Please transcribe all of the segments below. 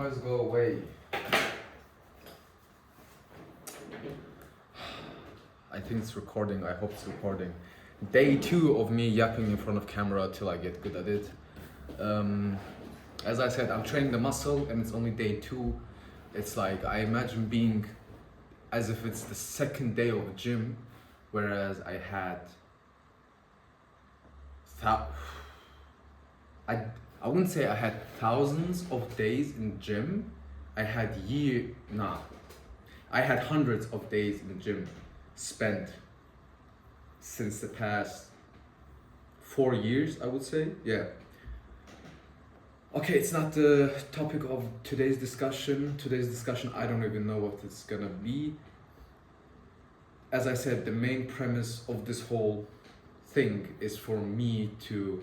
noise go away. I think it's recording. I hope it's recording. Day 2 of me yapping in front of camera till I get good at it. As I said, I'm training the muscle and it's only day 2. It's like I imagine being as if it's the second day of the gym, whereas I had I wouldn't say I had thousands of days in the gym. I had hundreds of days in the gym spent since the past 4 years, I would say. Yeah. Okay, it's not the topic of today's discussion. I don't even know what it's gonna be. As I said, the main premise of this whole thing is for me to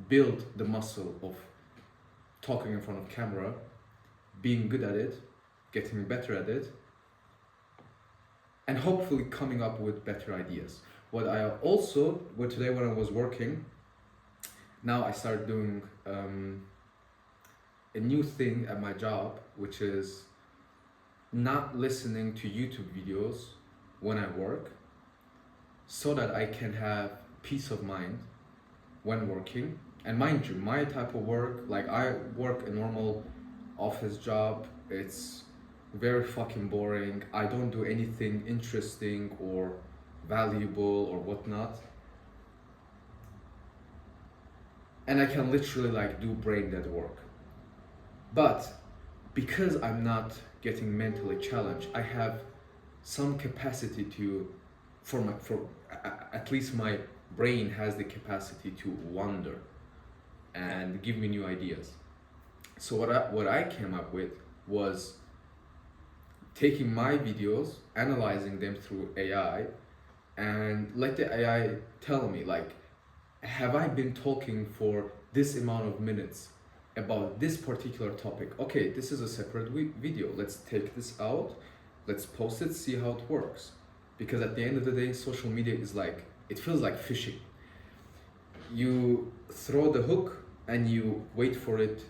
build the muscle of talking in front of camera, being good at it, getting better at it, and hopefully coming up with better ideas. Today when I was working, now I started doing a new thing at my job, which is not listening to YouTube videos when I work, so that I can have peace of mind when working. And mind you, my type of work, like I work a normal office job, it's very fucking boring. I don't do anything interesting or valuable or whatnot. And I can literally like do brain dead work. But because I'm not getting mentally challenged, I have some capacity at least my brain has the capacity to wonder and give me new ideas. So what I came up with was taking my videos, analyzing them through AI, and let the AI tell me, like, have I been talking for this amount of minutes about this particular topic? Okay, this is a separate video. Let's take this out, let's post it, see how it works. Because at the end of the day, social media is like, it feels like fishing. You throw the hook and you wait for it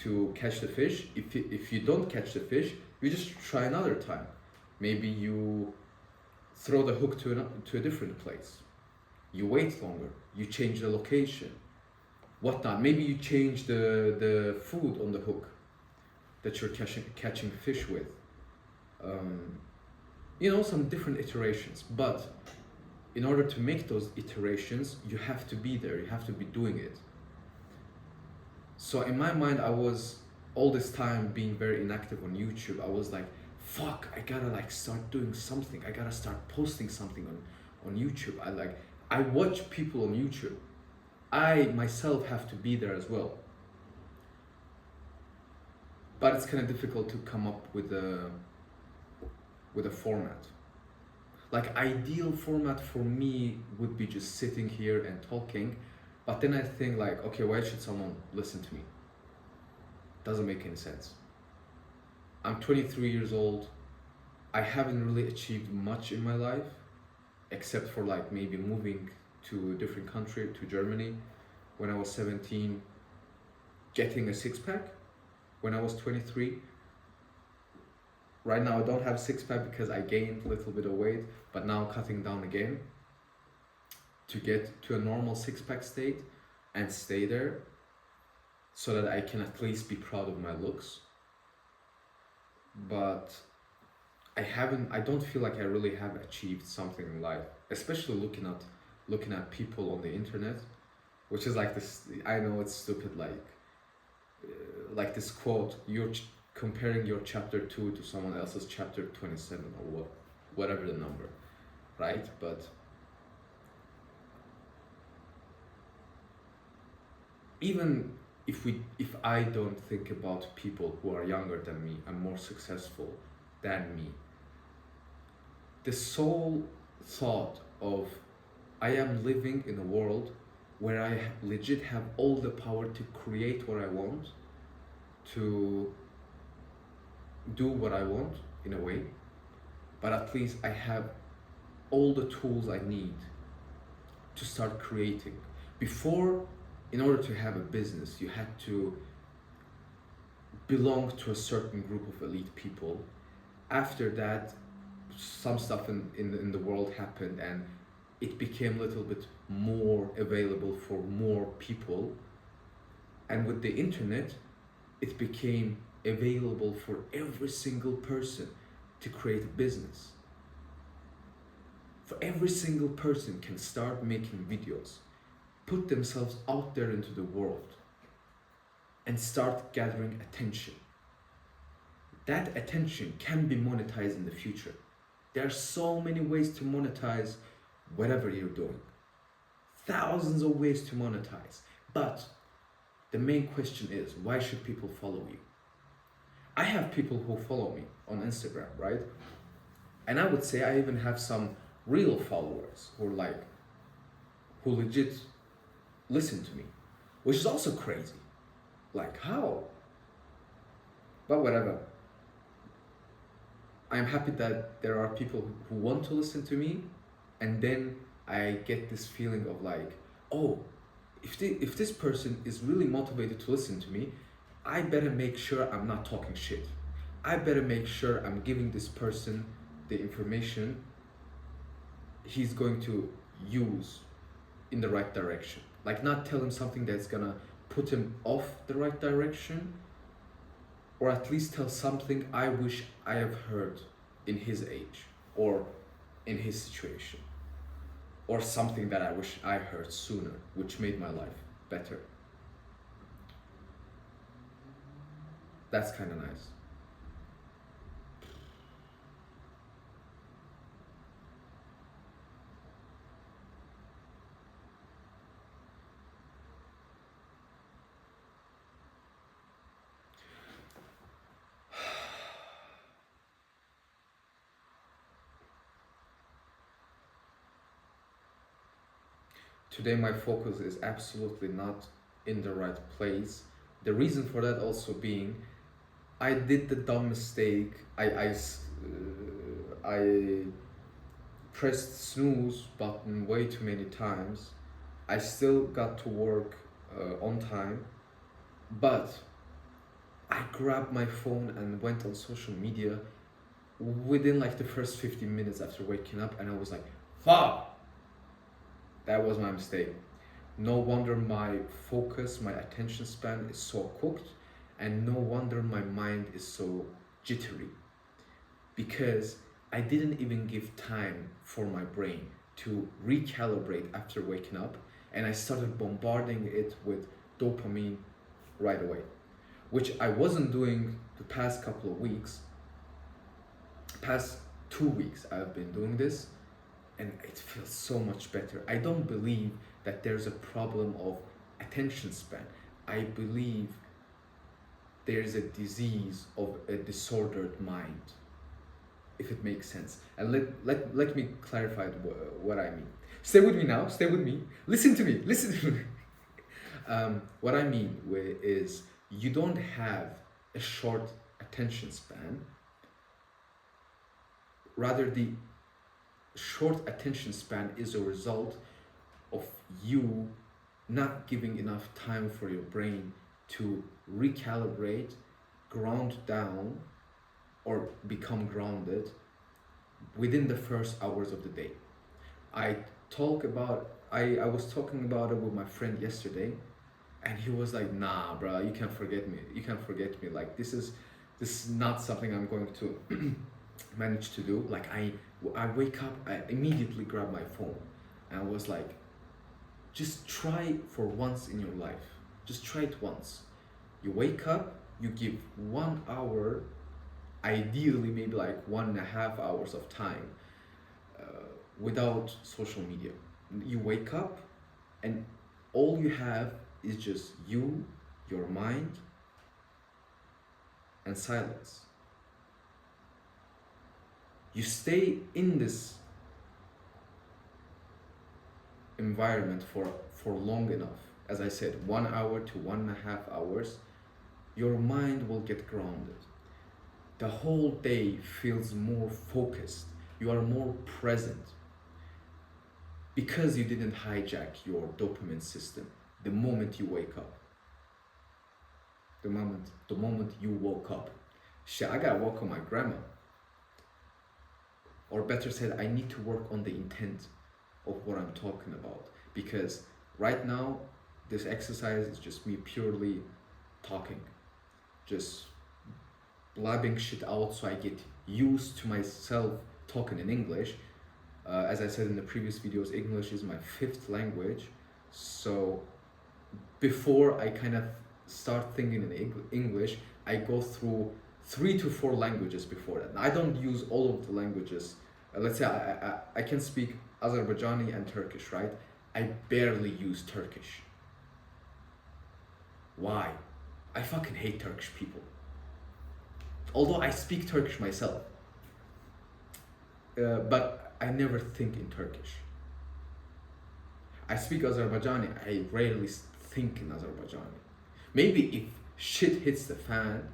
to catch the fish. If you don't catch the fish, you just try another time. Maybe you throw the hook to a different place. You wait longer, you change the location, whatnot. Maybe you change the food on the hook that you're catching fish with. Some different iterations. But in order to make those iterations, you have to be there, you have to be doing it. So in my mind, I was all this time being very inactive on YouTube. I was like, fuck, I gotta like start doing something. I gotta start posting something on YouTube. I watch people on YouTube. I myself have to be there as well. But it's kind of difficult to come up with a format. Like ideal format for me would be just sitting here and talking. But then I think like, okay, why should someone listen to me? Doesn't make any sense. I'm 23 years old. I haven't really achieved much in my life, except for like maybe moving to a different country, to Germany, when I was 17, getting a six-pack when I was 23. Right now I don't have a six-pack because I gained a little bit of weight, but now I'm cutting down again to get to a normal six-pack state and stay there so that I can at least be proud of my looks. But I don't feel like I really have achieved something in life, especially looking at people on the internet, which is like this, I know it's stupid, like this quote, you're comparing your chapter 2 to someone else's chapter 27 or whatever the number, right? But even if I don't think about people who are younger than me and more successful than me, the sole thought of I am living in a world where I legit have all the power to create what I want, to do what I want in a way, but at least I have all the tools I need to start creating. Before, in order to have a business, you had to belong to a certain group of elite people. After that, some stuff in the world happened, and it became a little bit more available for more people. And with the internet, it became available for every single person to create a business. For every single person can start making videos, put themselves out there into the world, and start gathering attention. That attention can be monetized in the future. There are so many ways to monetize whatever you're doing. Thousands of ways to monetize. But the main question is, why should people follow you? I have people who follow me on Instagram, right? And I would say I even have some real followers who legit listen to me, which is also crazy. Like, how? But whatever. I'm happy that there are people who want to listen to me, and then I get this feeling of like, oh, if this person is really motivated to listen to me, I better make sure I'm not talking shit. I better make sure I'm giving this person the information he's going to use in the right direction. Like, not tell him something that's gonna put him off the right direction, or at least tell something I wish I have heard in his age or in his situation, or something that I wish I heard sooner, which made my life better. That's kind of nice. Today my focus is absolutely not in the right place. The reason for that also being, I did the dumb mistake. I pressed snooze button way too many times. I still got to work on time, but I grabbed my phone and went on social media within like the first 15 minutes after waking up, and I was like, fuck! That was my mistake. No wonder my focus, my attention span is so cooked, and no wonder my mind is so jittery. Because I didn't even give time for my brain to recalibrate after waking up, and I started bombarding it with dopamine right away, which I wasn't doing the past couple of weeks. Past 2 weeks I've been doing this, and it feels so much better. I don't believe that there's a problem of attention span. I believe there's a disease of a disordered mind, if it makes sense. And let me clarify what I mean. Stay with me now, stay with me. Listen to me, listen to me. What I mean is, you don't have a short attention span. Rather, the short attention span is a result of you not giving enough time for your brain to recalibrate, ground down, or become grounded within the first hours of the day. I was talking about it with my friend yesterday, and he was like, nah bro, you can't forget me, like this is not something I'm going to manage to do. Like, I wake up, I immediately grab my phone, and I was like, just try for once in your life, just try it once. You wake up, you give 1 hour, ideally maybe like 1.5 hours of time without social media. You wake up, and all you have is just you, your mind, and silence. You stay in this environment for long enough. As I said, 1 hour to 1.5 hours, your mind will get grounded. The whole day feels more focused. You are more present because you didn't hijack your dopamine system the moment you wake up. the moment you woke up. Shit, I gotta work on my grammar. Or better said, I need to work on the intent of what I'm talking about. Because right now, this exercise is just me purely talking, just blabbing shit out so I get used to myself talking in English. As I said in the previous videos, English is my fifth language. So before I kind of start thinking in English, I go through 3 to 4 languages before that. I don't use all of the languages. Let's say I can speak Azerbaijani and Turkish, right? I barely use Turkish. Why? I fucking hate Turkish people. Although I speak Turkish myself. But I never think in Turkish. I speak Azerbaijani, I rarely think in Azerbaijani. Maybe if shit hits the fan,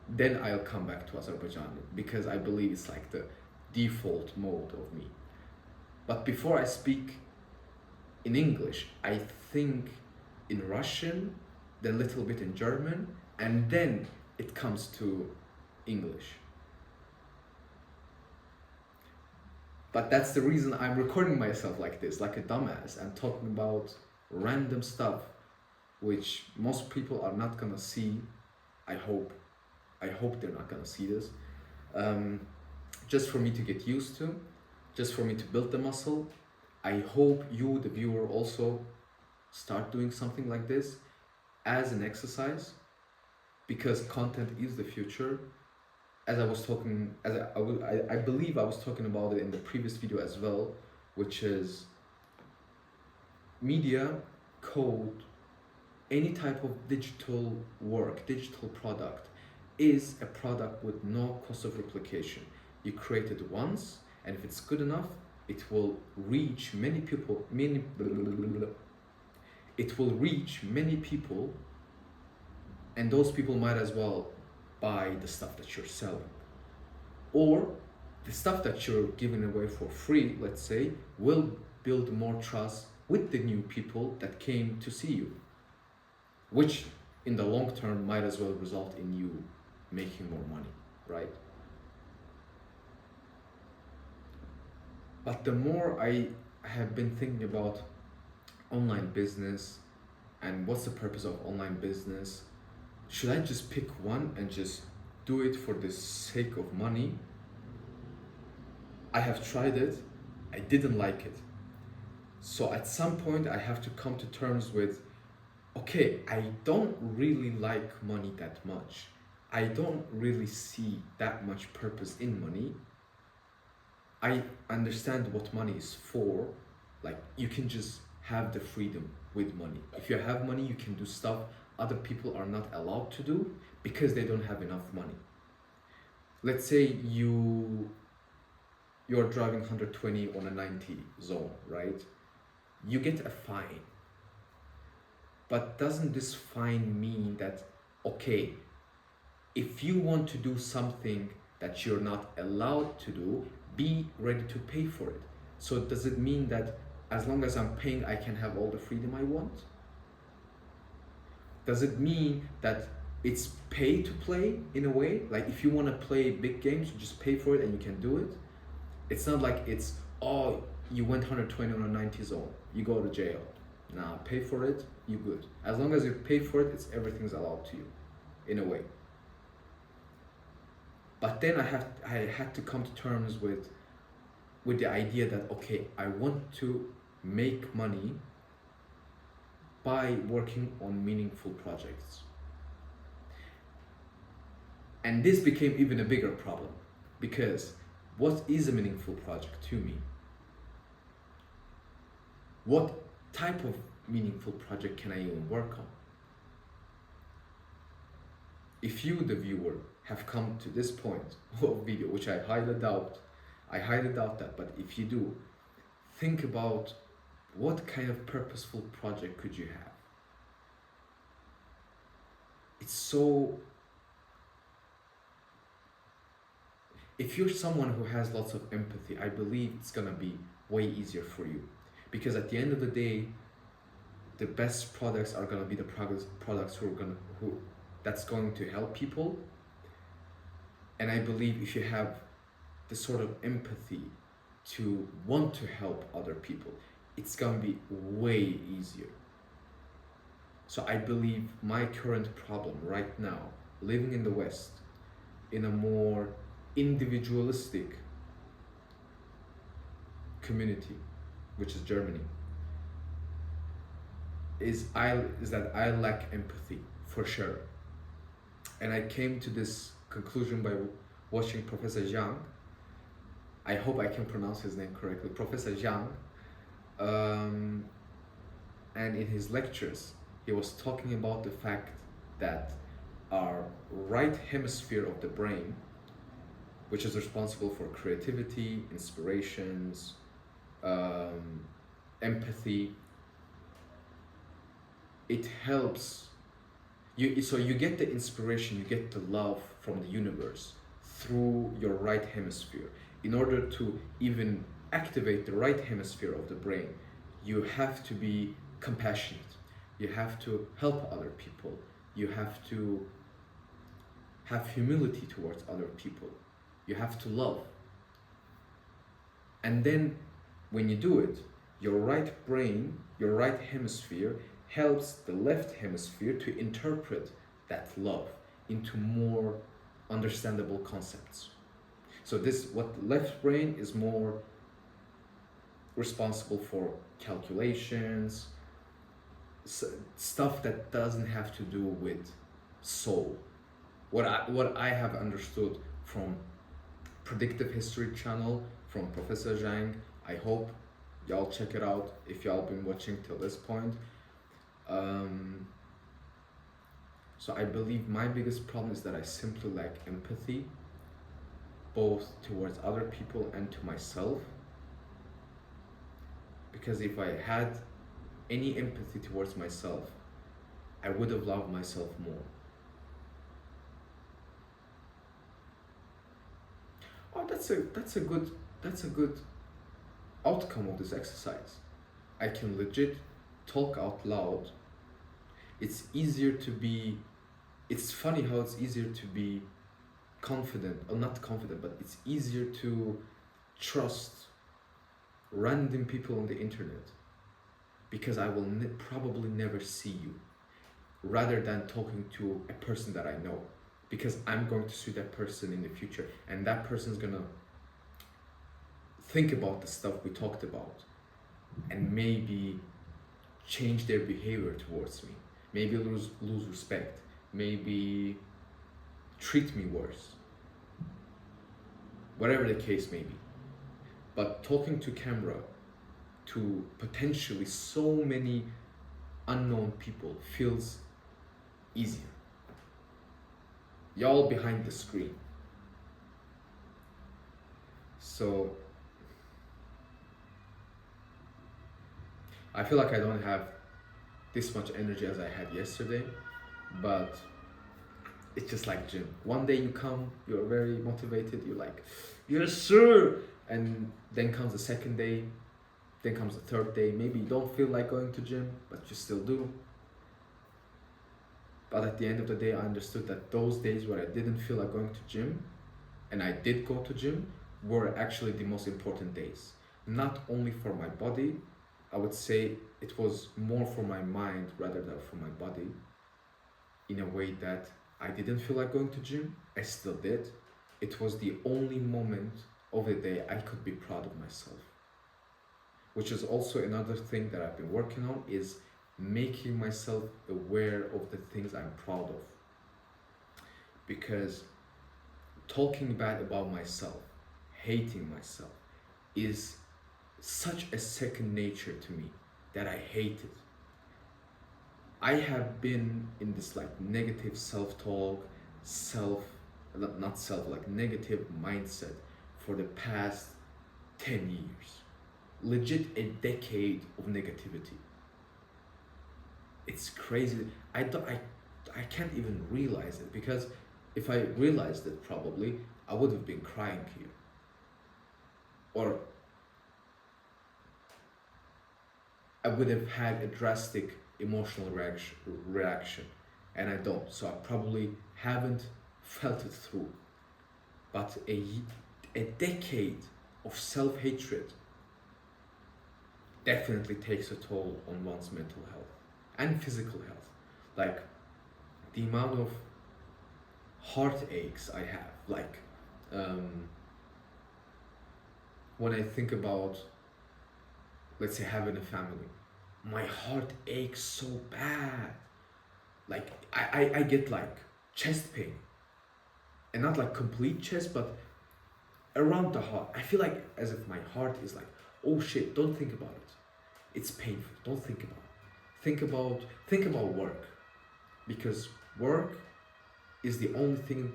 then I'll come back to Azerbaijani because I believe it's like the default mode of me. But before I speak in English, I think in Russian, then a little bit in German, and then it comes to English. But that's the reason I'm recording myself like this, like a dumbass, and talking about random stuff which most people are not gonna see. I hope they're not gonna see this. Just for me to get used to, just for me to build the muscle. I hope you, the viewer, also start doing something like this as an exercise, because content is the future. As I was talking, I believe I was talking about it in the previous video as well, which is media, code, any type of digital work, digital product is a product with no cost of replication. You create it once, and if it's good enough, it will reach many people, it will reach many people, and those people might as well buy the stuff that you're selling. Or the stuff that you're giving away for free, let's say, will build more trust with the new people that came to see you, which in the long term might as well result in you making more money, right? But the more I have been thinking about online business and what's the purpose of online business, should I just pick one and just do it for the sake of money? I have tried it, I didn't like it. So at some point I have to come to terms with, okay, I don't really like money that much. I don't really see that much purpose in money. I understand what money is for. Like, you can just have the freedom with money. If you have money, you can do stuff other people are not allowed to do because they don't have enough money. Let's say you're driving 120 on a 90 zone, right? You get a fine. But doesn't this fine mean that, okay, if you want to do something that you're not allowed to do, be ready to pay for it? So does it mean that as long as I'm paying, I can have all the freedom I want? Does it mean that it's pay to play in a way? Like, if you want to play big games, you just pay for it and you can do it. It's not like it's, oh, you went 120 on a 90 zone, you go to jail. Nah, pay for it, you good. As long as you pay for it, everything's allowed to you, in a way. But then I had to come to terms with the idea that, okay, I want to make money by working on meaningful projects. And this became even a bigger problem, because what is a meaningful project to me? What type of meaningful project can I even work on? If you, the viewer, have come to this point of video, which I highly doubt that, but if you do, think about what kind of purposeful project could you have? It's so... If you're someone who has lots of empathy, I believe it's gonna be way easier for you. Because at the end of the day, the best products are gonna be the products who that's going to help people. And I believe if you have the sort of empathy to want to help other people, it's going to be way easier. So I believe my current problem right now, living in the West, in a more individualistic community, which is Germany, is that I lack empathy for sure. And I came to this conclusion by watching Professor Zhang. I hope I can pronounce his name correctly, Professor Zhang. And in his lectures, he was talking about the fact that our right hemisphere of the brain, which is responsible for creativity, inspirations, empathy, it helps you. So you get the inspiration, you get the love from the universe through your right hemisphere. In order to even activate the right hemisphere of the brain, you have to be compassionate, you have to help other people, you have to have humility towards other people, you have to love. And then when you do it, your right brain, your right hemisphere helps the left hemisphere to interpret that love into more understandable concepts. So what the left brain is more responsible for calculations, stuff that doesn't have to do with soul. What I have understood from Predictive History channel from Professor Zhang, I hope y'all check it out if y'all been watching till this point. So I believe my biggest problem is that I simply lack empathy, both towards other people and to myself. Because if I had any empathy towards myself, I would have loved myself more. Oh, that's a good outcome of this exercise. I can legit talk out loud. It's funny how it's easier to be confident, or not confident, but it's easier to trust random people on the internet, because I will probably never see you, rather than talking to a person that I know, because I'm going to see that person in the future, and that person's gonna think about the stuff we talked about and maybe change their behavior towards me, maybe lose respect, maybe treat me worse, whatever the case may be. But talking to camera to potentially so many unknown people feels easier. Y'all behind the screen. So I feel like I don't have this much energy as I had yesterday, but it's just like gym. One day you come, you're very motivated, you're like, yes sir, and then comes the second day, then comes the third day, maybe you don't feel like going to gym, but you still do. But at the end of the day, I understood that those days where I didn't feel like going to gym, and I did go to gym, were actually the most important days. Not only for my body, I would say it was more for my mind rather than for my body, in a way that I didn't feel like going to gym, I still did. It was the only moment of the day I could be proud of myself. Which is also another thing that I've been working on, is making myself aware of the things I'm proud of. Because talking bad about myself, hating myself, is such a second nature to me that I hate it. I have been in this like negative self-talk, negative mindset for the past 10 years. Legit a decade of negativity. It's crazy. I can't even realize it, because if I realized it, probably I would have been crying here. Or I would have had a drastic emotional reaction. and I don't. So I probably haven't felt it through. But a decade of self-hatred definitely takes a toll on one's mental health and physical health. Like the amount of heartaches I have, like um, when I think about, let's say, having a family, my heart aches so bad. Like I get like chest pain, and not like complete chest, but around the heart. I feel like as if my heart is like, oh shit, don't think about it. It's painful. Don't think about it. Think about work, because work is the only thing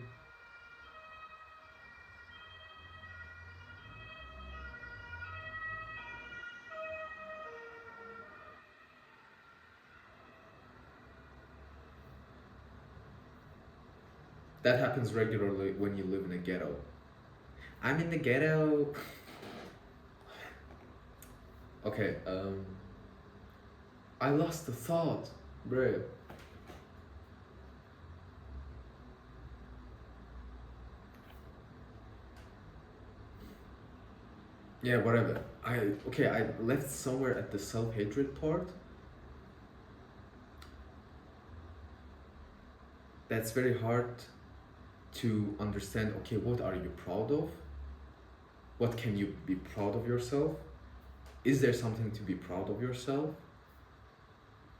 that happens regularly when you live in a ghetto. I'm in the ghetto. Okay, I lost the thought, bro. Yeah, whatever. I left somewhere at the self-hatred part. That's very hard to understand. Okay, what are you proud of? What can you be proud of yourself? Is there something to be proud of yourself?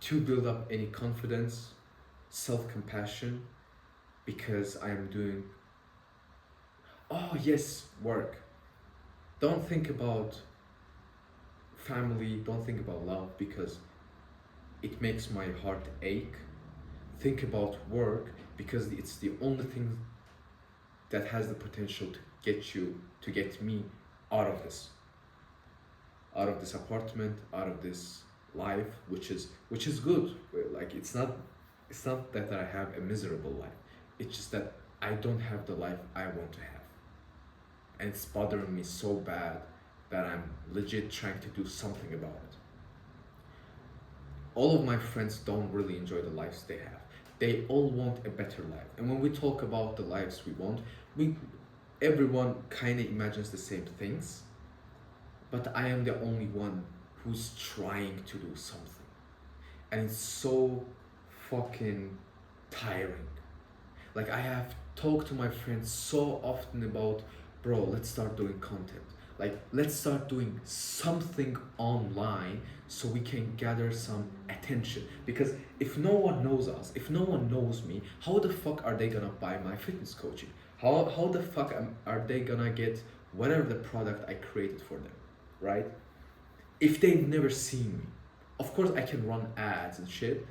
To build up any confidence, self-compassion, because I am doing, oh yes, work. Don't think about family, don't think about love, because it makes my heart ache. Think about work, because it's the only thing that has the potential to get me out of this, out of this apartment, out of this life, which is good. Like it's not that I have a miserable life. It's just that I don't have the life I want to have, and it's bothering me so bad that I'm legit trying to do something about it. All of my friends don't really enjoy the lives they have. They all want a better life. And when we talk about the lives we want, we everyone kind of imagines the same things, but I am the only one who's trying to do something. And it's so fucking tiring. Like I have talked to my friends so often about, bro, let's start doing content. Like let's start doing something online so we can gather some attention. Because if no one knows us, if no one knows me, how the fuck are they gonna buy my fitness coaching? How the fuck are they gonna get whatever the product I created for them, right? If they've never seen me. Of course I can run ads and shit,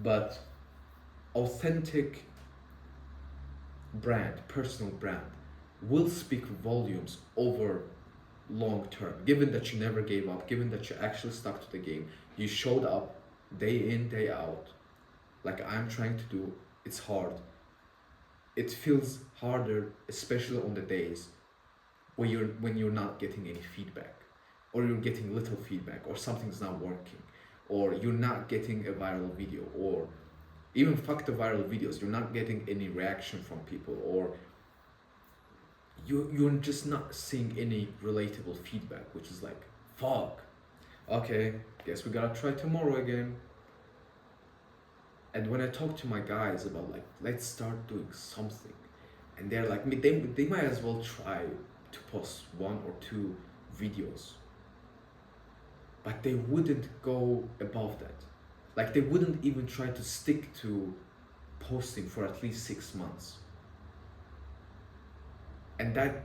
but authentic brand, personal brand, will speak volumes over long term. Given that you never gave up, given that you actually stuck to the game, you showed up day in, day out, like I'm trying to do. It's hard. It feels harder, especially on the days when you're not getting any feedback, or you're getting little feedback, or something's not working, or you're not getting a viral video, or even fuck the viral videos, you're not getting any reaction from people, or you're just not seeing any relatable feedback, which is like, fuck. Okay, guess we gotta try tomorrow again. And when I talk to my guys about like, let's start doing something, and they're like, they might as well try to post one or two videos, but they wouldn't go above that. Like they wouldn't even try to stick to posting for at least 6 months. And that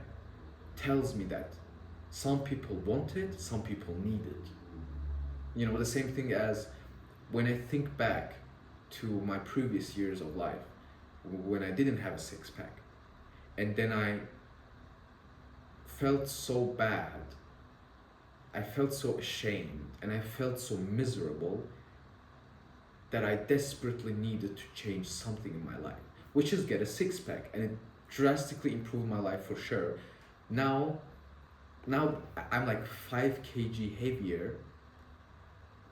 tells me that some people want it, some people need it. You know, the same thing as when I think back to my previous years of life, when I didn't have a six pack, and then I felt so bad, I felt so ashamed, and I felt so miserable that I desperately needed to change something in my life, which is get a six pack, and it drastically improved my life for sure. Now, now I'm like 5 kg heavier,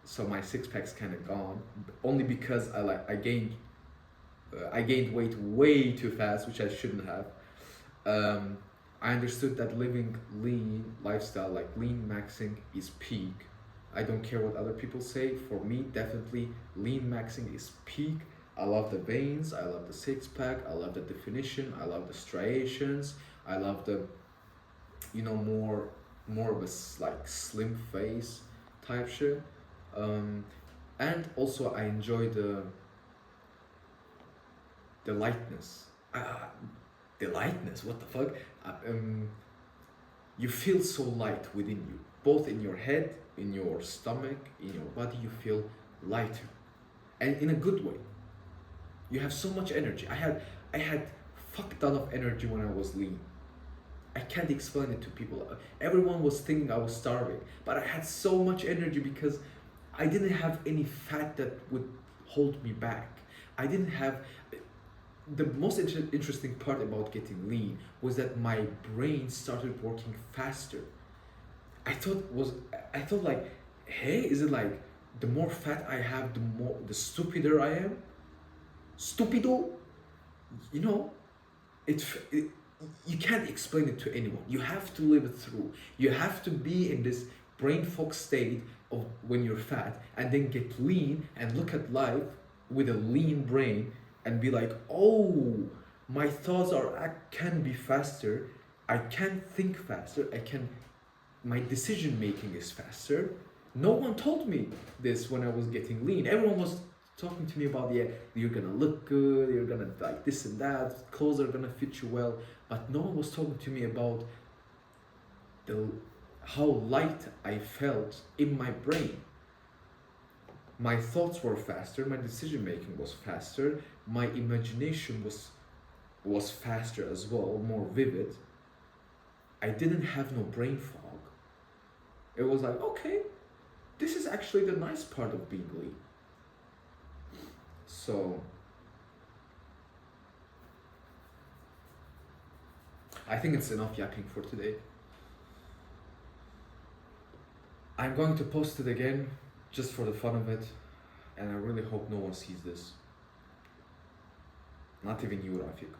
so my six pack's kind of gone, only because I gained I gained weight way too fast, which I shouldn't have. Um, I understood that living lean lifestyle, like lean maxing, is peak. I don't care what other people say. For me, definitely lean maxing is peak. I love the veins. I love the six pack. I love the definition. I love the striations. I love the, more of a like slim face type shit. Um, and also I enjoy the lightness. The lightness. What the fuck? You feel so light within you, both in your head, in your stomach, in your body. You feel lighter, and in a good way. You have so much energy. I had fuck ton of energy when I was lean. I can't explain it to people. Everyone was thinking I was starving, but I had so much energy because I didn't have any fat that would hold me back. I didn't have. The most interesting part about getting lean was that my brain started working faster. I thought like, hey, is it like the more fat I have, the stupider I am? Stupido, you know, it you can't explain it to anyone. You have to live it through. You have to be in this brain fog state of when you're fat, and then get lean and look at life with a lean brain and be like, oh, my thoughts I can be faster. I can think faster. My decision making is faster. No one told me this when I was getting lean. Everyone was talking to me about, yeah, you're gonna look good, you're gonna like this and that, clothes are gonna fit you well, but no one was talking to me about the how light I felt in my brain. My thoughts were faster, my decision making was faster, my imagination was faster as well, more vivid. I didn't have no brain fog. It was like, okay, this is actually the nice part of being lean. So I think it's enough yapping for today. I'm going to post it again just for the fun of it, and I really hope no one sees this. Not even you, Rafik.